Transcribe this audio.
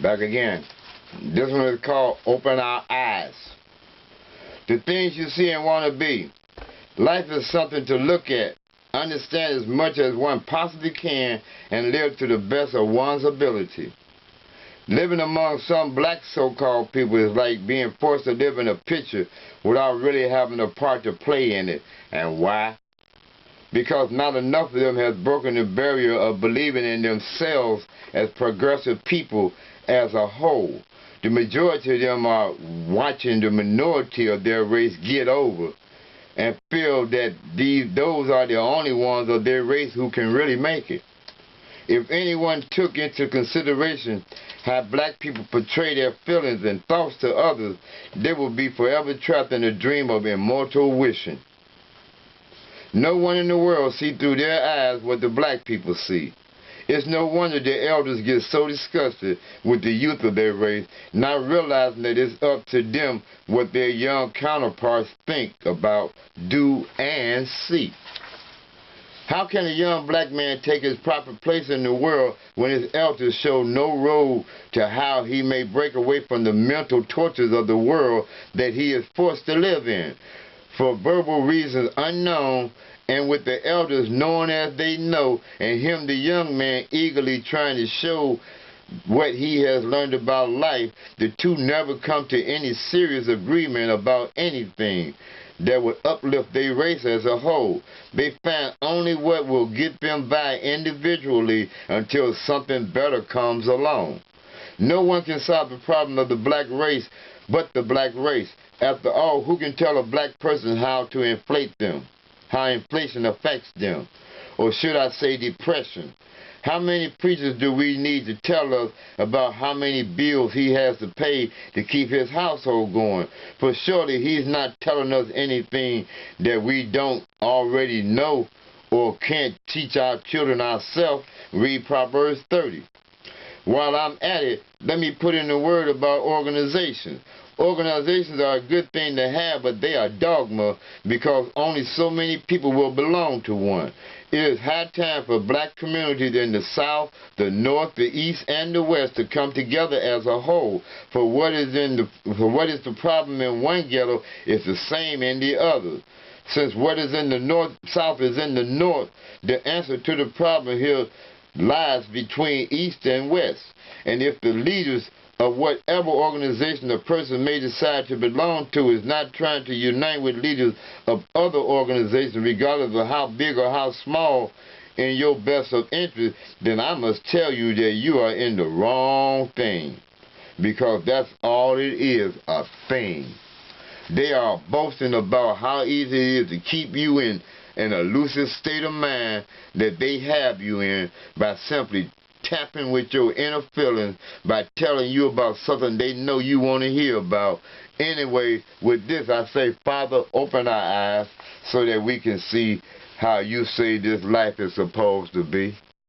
Back again. This one is called Open Our Eyes. The things you see and want to be. Life is something to look at, understand as much as one possibly can, and live to the best of one's ability. Living among some black so-called people is like being forced to live in a picture without really having a part to play in it. And why? Because not enough of them has broken the barrier of believing in themselves as progressive people as a whole. The majority of them are watching the minority of their race get over and feel that those are the only ones of their race who can really make it. If anyone took into consideration how black people portray their feelings and thoughts to others, they would be forever trapped in a dream of immortal wishing. No one in the world see through their eyes what the black people see. It's no wonder the elders get so disgusted with the youth of their race, not realizing that it's up to them what their young counterparts think about, do, and see. How can a young black man take his proper place in the world when his elders show no road to how he may break away from the mental tortures of the world that he is forced to live in? For verbal reasons unknown, and with the elders knowing as they know, and him, the young man, eagerly trying to show what he has learned about life, the two never come to any serious agreement about anything that would uplift their race as a whole. They find only what will get them by individually until something better comes along. No one can solve the problem of the black race but the black race. After all, who can tell a black person how to inflate them? How inflation affects them? Or should I say depression? How many preachers do we need to tell us about how many bills he has to pay to keep his household going? For surely he's not telling us anything that we don't already know or can't teach our children ourselves. Read Proverbs 30. While I'm at it, let me put in a word about organizations. Organizations are a good thing to have, but they are dogma because only so many people will belong to one. It is high time for black communities in the South, the North, the East, and the West to come together as a whole. For what is the problem in one ghetto is the same in the other. Since what is in the North, South is in the North, the answer to the problem here lies between East and West. And if the leaders of whatever organization a person may decide to belong to is not trying to unite with leaders of other organizations, regardless of how big or how small, in your best of interest, then I must tell you that you are in the wrong thing. Because that's all it is, a thing. They are boasting about how easy it is to keep you in an elusive state of mind that they have you in by simply tapping with your inner feelings, by telling you about something they know you want to hear about. Anyway, with this I say, Father, open our eyes so that we can see how you say this life is supposed to be.